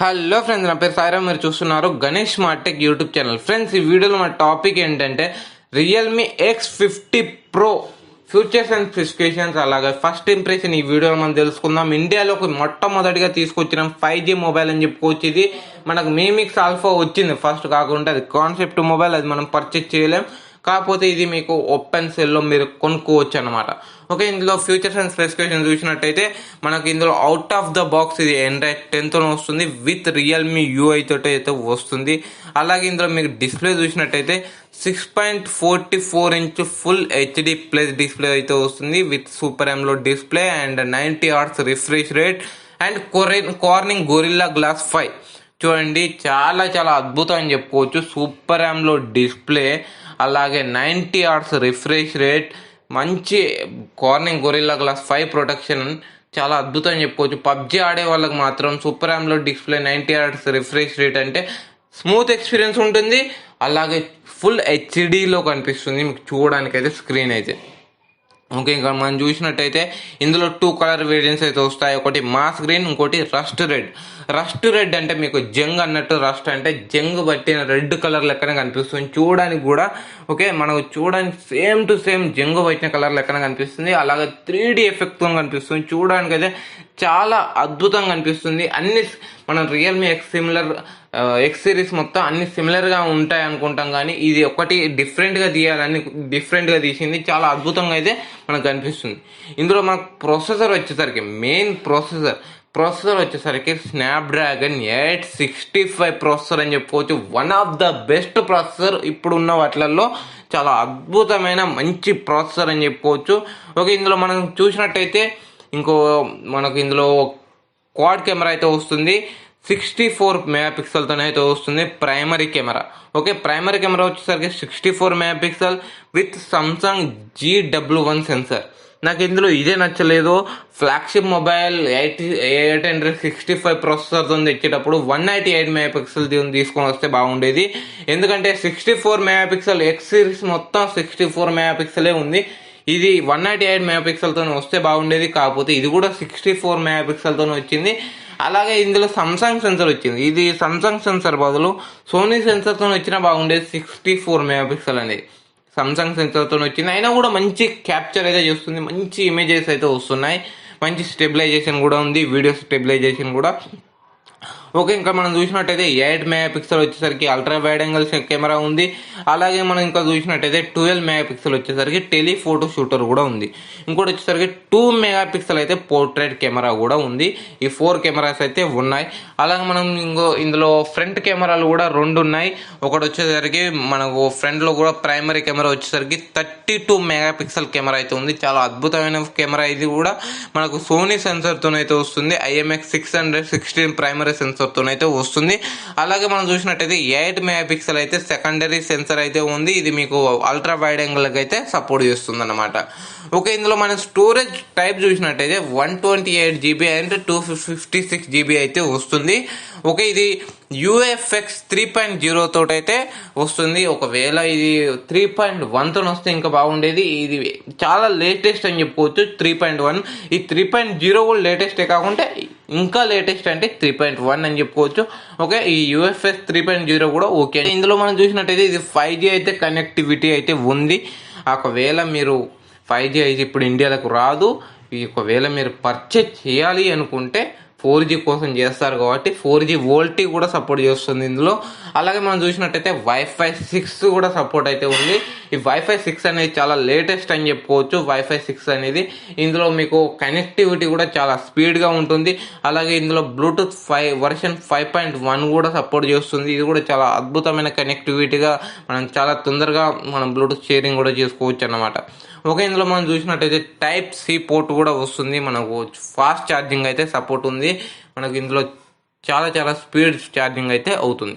Hello friends, నా పేరు సాయిరామ్. మీరు చూస్తున్నారు Ganesh smart tech YouTube channel. Friends, ఈ వీడియోలో మన టాపిక్ ఏంటంటే Realme X50 Pro futures and specifications, అలాగే ఫస్ట్ ఇంప్రెషన్ ఈ వీడియోలో మనం తెలుసుకుందాం. ఇండియాలోకి మొట్టమొదటిగా తీసుకొచ్చిన 5G మొబైల్ అని చెప్పుకోవచ్చు. ఇది మనకు మీమిక్స్ ఆల్ఫా వచ్చింది ఫస్ట్, కాకుండా అది కాన్సెప్ట్ మొబైల్, అది మనం పర్చేజ్ చేయలేం. కాకపోతే ఇది మీకు ఓపెన్ సెల్లో మీరు కొనుక్కోవచ్చు అనమాట. ఓకే, ఇందులో ఫ్యూచర్స్ అండ్ స్పెసిఫికేషన్ చూసినట్టయితే మనకి ఇందులో అవుట్ ఆఫ్ ద బాక్స్ ఇది Android 10తో వస్తుంది, విత్ రియల్మీ UI తోటి అయితే వస్తుంది. అలాగే ఇందులో మీకు డిస్ప్లే చూసినట్టయితే 6.44 inch full HD plus display అయితే వస్తుంది, with super AMOLED display and 90 Hz refresh rate and Corning Gorilla glass 5. చూడండి, చాలా చాలా అద్భుతం అని చెప్పుకోవచ్చు. సూపర్ AMOLED డిస్ప్లే, అలాగే 90 Hz రిఫ్రెష్ రేట్, మంచి కార్నింగ్ గొరిల్లా గ్లాస్ 5 ప్రొటెక్షన్, చాలా అద్భుతం అని చెప్పుకోవచ్చు. పబ్జీ ఆడే వాళ్ళకి మాత్రం super AMOLED display 90 Hz refresh rate అంటే స్మూత్ ఎక్స్పీరియన్స్ ఉంటుంది. అలాగే ఫుల్ హెచ్డీలో కనిపిస్తుంది మీకు చూడడానికైతే స్క్రీన్ అయితే. ఓకే, ఇంకా మనం చూసినట్టయితే ఇందులో 2 కలర్ వేరియంట్స్ అయితే వస్తాయి. ఒకటి మాస్ గ్రీన్, ఇంకోటి రస్ట్ రెడ్. రస్ట్ రెడ్ అంటే మీకు జంగ్ అన్నట్టు, రస్ట్ అంటే జంగ్ బట్టిన రెడ్ కలర్ లెక్కన కనిపిస్తుంది చూడడానికి కూడా. ఓకే, మనకు చూడడానికి సేమ్ టు సేమ్ జంగు పట్టిన కలర్ లెక్కన కనిపిస్తుంది. అలాగే 3D ఎఫెక్ట్తో కనిపిస్తుంది చూడడానికి అయితే చాలా అద్భుతంగా కనిపిస్తుంది. అన్ని మనం రియల్మీ ఎక్స్ సిరీస్ మొత్తం అన్ని సిమిలర్గా ఉంటాయి అనుకుంటాం, కానీ ఇది ఒకటి డిఫరెంట్గా తీయాలని డిఫరెంట్గా తీసింది, చాలా అద్భుతంగా అయితే మనకు కనిపిస్తుంది. ఇందులో మనకు ప్రాసెసర్ వచ్చేసరికి మెయిన్ ప్రాసెసర్ వచ్చేసరికి స్నాప్డ్రాగన్ 865 ప్రాసెసర్ అని చెప్పుకోవచ్చు. One of the best processor ఇప్పుడున్న వాటిలలో, చాలా అద్భుతమైన మంచి ప్రాసెసర్ అని చెప్పుకోవచ్చు. ఓకే, ఇందులో మనం చూసినట్టయితే మనకు ఇందులో క్వాడ్ కెమెరా అయితే వస్తుంది, 64 మెగాపిక్సెల్తో అయితే వస్తుంది primary camera. Okay, primary camera వచ్చేసరికి 64 megapixel with Samsung GW1 censor. నాకు ఇందులో ఇదే నచ్చలేదు. ఫ్లాగ్షిప్ మొబైల్ 865 ప్రాసెసర్తో తెచ్చేటప్పుడు 198 మెగాపిక్సెల్ తీసుకొని వస్తే బాగుండేది. ఎందుకంటే 64 మెగాపిక్సెల్ ఎక్స్ సిరీస్ మొత్తం 64 మెగాపిక్సెలే ఉంది. ఇది 198 మెగాపిక్సెల్తో వస్తే బాగుండేది, కాకపోతే ఇది కూడా 64 మెగాపిక్సెల్తో వచ్చింది. అలాగే ఇందులో సామ్సంగ్ సెన్సర్ వచ్చింది. ఇది సామ్సంగ్ సెన్సర్ బదులు సోనీ సెన్సర్తో వచ్చినా బాగుండేది. 64 మెగాపిక్సెల్ అనేది సామ్సంగ్ సెన్సర్తో వచ్చింది, అయినా కూడా మంచి క్యాప్చర్ అయితే చేస్తుంది, మంచి ఇమేజెస్ అయితే వస్తున్నాయి, మంచి స్టెబిలైజేషన్ కూడా ఉంది, వీడియో స్టెబిలైజేషన్ కూడా. ఓకే, ఇంకా మనం చూసినట్టయితే 8 మెగాపిక్సెల్ వచ్చేసరికి అల్ట్రా వైడ్ యాంగిల్ కెమెరా ఉంది. అలాగే మనం ఇంకా చూసినట్టయితే 12 మెగాపిక్సెల్ వచ్చేసరికి టెలిఫోటో షూటర్ కూడా ఉంది. ఇంకోటి వచ్చేసరికి 2 మెగాపిక్సెల్ అయితే పోర్ట్రేట్ కెమెరా కూడా ఉంది. ఈ 4 కెమెరాస్ అయితే ఉన్నాయి. అలాగే మనం ఇందులో ఫ్రంట్ కెమెరాలు కూడా 2 ఉన్నాయి. ఒకటి వచ్చేసరికి మనకు ఫ్రంట్లో కూడా ప్రైమరీ కెమెరా వచ్చేసరికి 32 మెగాపిక్సెల్ కెమెరా అయితే ఉంది. చాలా అద్భుతమైన కెమెరా. ఇది కూడా మనకు సోనీ సెన్సర్తోనైతే వస్తుంది, IMX616 ప్రైమరీ సెన్సర్తోనైతే వస్తుంది. అలాగే మనం చూసినట్టయితే 8 మెగాపిక్సెల్ అయితే సెకండరీ సెన్సర్ అయితే ఉంది. ఇది మీకు అల్ట్రా వైడ్ యాంగిల్కి అయితే సపోర్ట్ చేస్తుంది అన్నమాట. ఓకే, ఇందులో మనం స్టోరేజ్ టైప్ చూసినట్టయితే 128GB అండ్ 256GB అయితే వస్తుంది. ఓకే, ఇది UFX 3.0 తోటైతే వస్తుంది. ఒకవేళ ఇది 3.1తో వస్తే ఇంకా బాగుండేది. ఇది చాలా లేటెస్ట్ అని చెప్పుకోవచ్చు 3.1. ఈ 3.0 కూడా లేటెస్టే, కాకుంటే ఇంకా లేటెస్ట్ అంటే 3.1 అని చెప్పుకోవచ్చు. ఓకే, ఈ UFX 3.0 కూడా ఓకే. ఇందులో మనం చూసినట్టయితే ఇది 5G అయితే కనెక్టివిటీ అయితే ఉంది. ఒకవేళ మీరు 5G అయితే ఇప్పుడు ఇండియాలకు రాదు. ఒకవేళ మీరు పర్చేజ్ చేయాలి అనుకుంటే 4G కోసం చేస్తారు కాబట్టి 4G VoLTE కూడా సపోర్ట్ చేస్తుంది ఇందులో. అలాగే మనం చూసినట్టయితే Wi-Fi 6 కూడా సపోర్ట్ అయితే ఉంది. ఈ Wi-Fi 6 అనేది చాలా లేటెస్ట్ అని చెప్పుకోవచ్చు. Wi-Fi 6 అనేది ఇందులో మీకు కనెక్టివిటీ కూడా చాలా స్పీడ్గా ఉంటుంది. అలాగే ఇందులో బ్లూటూత్ 5 వర్షన్ 5.1 కూడా సపోర్ట్ చేస్తుంది. ఇది కూడా చాలా అద్భుతమైన కనెక్టివిటీగా, మనం చాలా తొందరగా మనం బ్లూటూత్ షేరింగ్ కూడా చేసుకోవచ్చు అన్నమాట. ఓకే, ఇందులో మనం చూసినట్టయితే Type-C పోర్ట్ కూడా వస్తుంది. మనకు ఫాస్ట్ ఛార్జింగ్ అయితే సపోర్ట్ ఉంది. మనకు ఇందులో చాలా చాలా స్పీడ్ ఛార్జింగ్ అయితే అవుతుంది.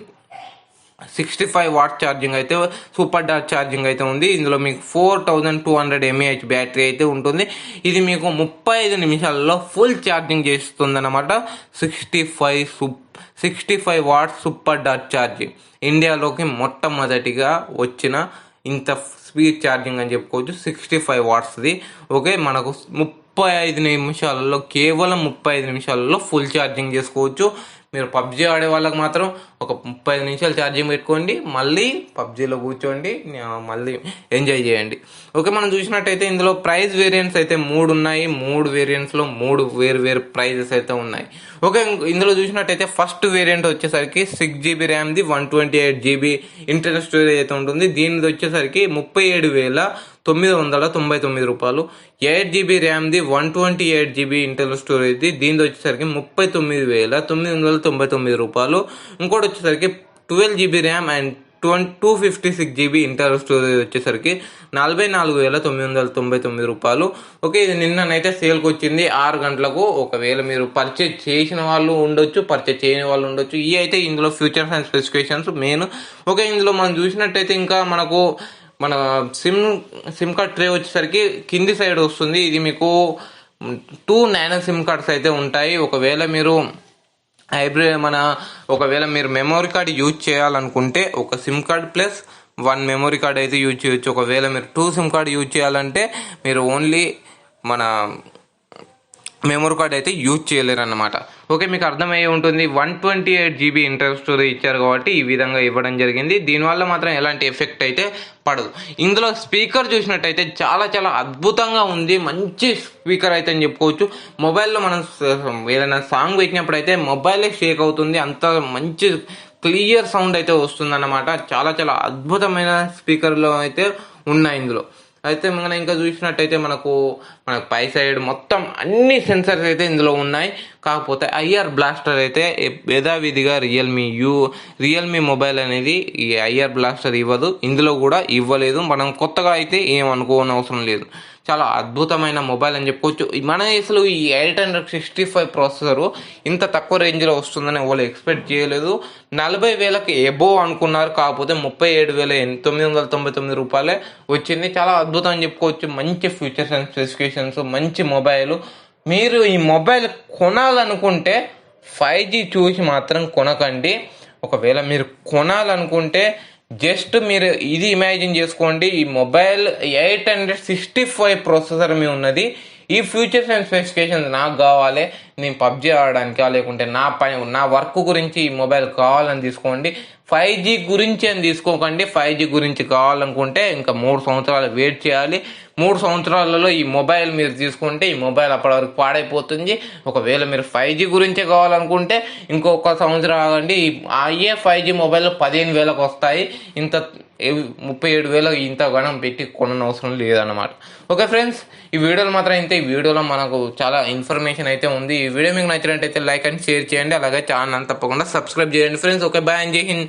65 వాట్ ఛార్జింగ్ అయితే, సూపర్ డాట్ ఛార్జింగ్ అయితే ఉంది. ఇందులో మీకు 4200 mAh బ్యాటరీ అయితే ఉంటుంది. ఇది మీకు 35 నిమిషాలలో ఫుల్ ఛార్జింగ్ చేస్తుంది అన్నమాట. 65 వాట్ సూపర్ డాట్ ఛార్జింగ్ ఇండియాలోకి మొట్టమొదటిగా వచ్చిన ఇంత స్పీడ్ ఛార్జింగ్ అని చెప్పుకోవచ్చు. 65 వాట్స్ది. ఓకే, మనకు 35 నిమిషాలలో, కేవలం 35 నిమిషాలలో ఫుల్ ఛార్జింగ్ చేసుకోవచ్చు. మీరు పబ్జీ ఆడే వాళ్ళకి మాత్రం ఒక 35 నిమిషాలు ఛార్జింగ్ పెట్టుకోండి, మళ్ళీ పబ్జీలో కూర్చోండి, మళ్ళీ ఎంజాయ్ చేయండి. ఓకే, మనం చూసినట్టయితే ఇందులో ప్రైస్ వేరియంట్స్ అయితే 3 ఉన్నాయి. 3 వేరియంట్స్లో 3 వేరు ప్రైజెస్ అయితే ఉన్నాయి. ఓకే, ఇందులో చూసినట్టయితే ఫస్ట్ వేరియంట్ వచ్చేసరికి 6GB ర్యామ్ది 128GB ఇంటర్నల్ స్టోరేజ్ అయితే ఉంటుంది. దీనిది వచ్చేసరికి 37,999 రూపాయలు. 8GB ర్యామ్ది 128GB ఇంటర్నల్ స్టోరేజ్ది, దీనిది వచ్చేసరికి 39,999 రూపాయలు. ఇంకోటి వచ్చేసరికి 12GB RAM and 256GB internal storage వచ్చేసరికి 44,999 రూపాయలు. ఓకే, ఇది నిన్ననైతే సేల్కి వచ్చింది 6 గంటలకు. ఒకవేళ మీరు పర్చేజ్ చేసిన వాళ్ళు ఉండొచ్చు, పర్చేజ్ చేయని వాళ్ళు ఉండొచ్చు. ఇవి అయితే ఇందులో futures and specifications main. Okay, ఇందులో మనం చూసినట్టయితే ఇంకా మనకు మన సిమ్ కార్డ్ ట్రే వచ్చేసరికి కింది సైడ్ వస్తుంది. ఇది మీకు 2 నానో సిమ్ కార్డ్స్ అయితే ఉంటాయి. ఒకవేళ మీరు ఒకవేళ మీరు మెమరీ కార్డ్ యూజ్ చేయాలనుకుంటే ఒక SIM card plus 1 memory card అయితే యూజ్ చేయొచ్చు. ఒకవేళ మీరు 2 సిమ్ కార్డ్ యూజ్ చేయాలంటే మీరు ఓన్లీ మన మెమరీ కార్డ్ అయితే యూజ్ చేయలేరు అన్నమాట. ఓకే, మీకు అర్థమయ్యే ఉంటుంది. 128GB ఇంటర్నల్ స్టోరేజ్ ఇచ్చారు కాబట్టి ఈ విధంగా ఇవ్వడం జరిగింది. దీనివల్ల మాత్రం ఎలాంటి ఎఫెక్ట్ అయితే పడదు. ఇందులో స్పీకర్ చూసినట్టయితే చాలా చాలా అద్భుతంగా ఉంది. మంచి స్పీకర్ అయితే అని చెప్పుకోవచ్చు. మొబైల్లో మనం ఏదైనా సాంగ్ పెట్టినప్పుడు అయితే మొబైలే షేక్ అవుతుంది, అంత మంచి క్లియర్ సౌండ్ అయితే వస్తుందన్నమాట. చాలా చాలా అద్భుతమైన స్పీకర్లు అయితే ఉన్నాయి ఇందులో. అయితే మనం ఇంకా చూసినట్టయితే మనకు పై సైడ్ మొత్తం అన్ని సెన్సర్స్ అయితే ఇందులో ఉన్నాయి. కాకపోతే ఐఆర్ బ్లాస్టర్ అయితే యథావిధిగా రియల్మీ మొబైల్ అనేది ఈ ఐఆర్ బ్లాస్టర్ ఇవ్వదు, ఇందులో కూడా ఇవ్వలేదు. మనం కొత్తగా అయితే ఏమనుకోని అవసరం లేదు. చాలా అద్భుతమైన మొబైల్ అని చెప్పుకోవచ్చు. మన అసలు ఈ 865 ప్రాసెసరు ఇంత తక్కువ రేంజ్లో వస్తుందని వాళ్ళు ఎక్స్పెక్ట్ చేయలేదు. 40,000కి ఎబోవ్ అనుకున్నారు, కాకపోతే 37,999 రూపాయలే వచ్చింది. చాలా అద్భుతం అని చెప్పుకోవచ్చు. మంచి ఫీచర్స్ అండ్ స్పెసిఫికేషన్స్, మంచి మొబైల్. మీరు ఈ మొబైల్ కొనాలనుకుంటే 5G చూసి మాత్రం కొనకండి. ఒకవేళ మీరు కొనాలనుకుంటే జస్ట్ మీరు ఇది ఇమాజిన్ చేసుకోండి, ఈ మొబైల్ 865 ప్రాసెసర్ మీ ఉన్నది. ఈ ఫ్యూచర్స్ అండ్ స్పెసిఫికేషన్స్ నాకు కావాలి, నేను పబ్జీ ఆడడానికి, లేకుంటే నా వర్క్ గురించి ఈ మొబైల్ కావాలని తీసుకోండి. 5G గురించి అని తీసుకోకండి. 5G గురించి కావాలనుకుంటే ఇంకా 3 సంవత్సరాలు వెయిట్ చేయాలి. 3 సంవత్సరాలలో ఈ మొబైల్ మీరు తీసుకుంటే ఈ మొబైల్ అప్పటి వరకు పాడైపోతుంది. ఒకవేళ మీరు 5G గురించే కావాలనుకుంటే ఇంకొక సంవత్సరం ఆగండి. అయ్యే 5G మొబైల్ 15,000కి వస్తాయి. 37,000 ఇంత గణం పెట్టి కొననవసరం లేదన్నమాట. ఓకే ఫ్రెండ్స్, ఈ వీడియోలో మాత్రం ఇంతే. ఈ వీడియోలో మనకు చాలా ఇన్ఫర్మేషన్ అయితే ఉంది. ఈ వీడియో మీకు నచ్చినట్టయితే లైక్ అండ్ షేర్ చేయండి, అలాగే ఛానల్ తప్పకుండా సబ్స్క్రైబ్ చేయండి ఫ్రెండ్స్. ఓకే, బాయ్ అండ్ జై హింద్.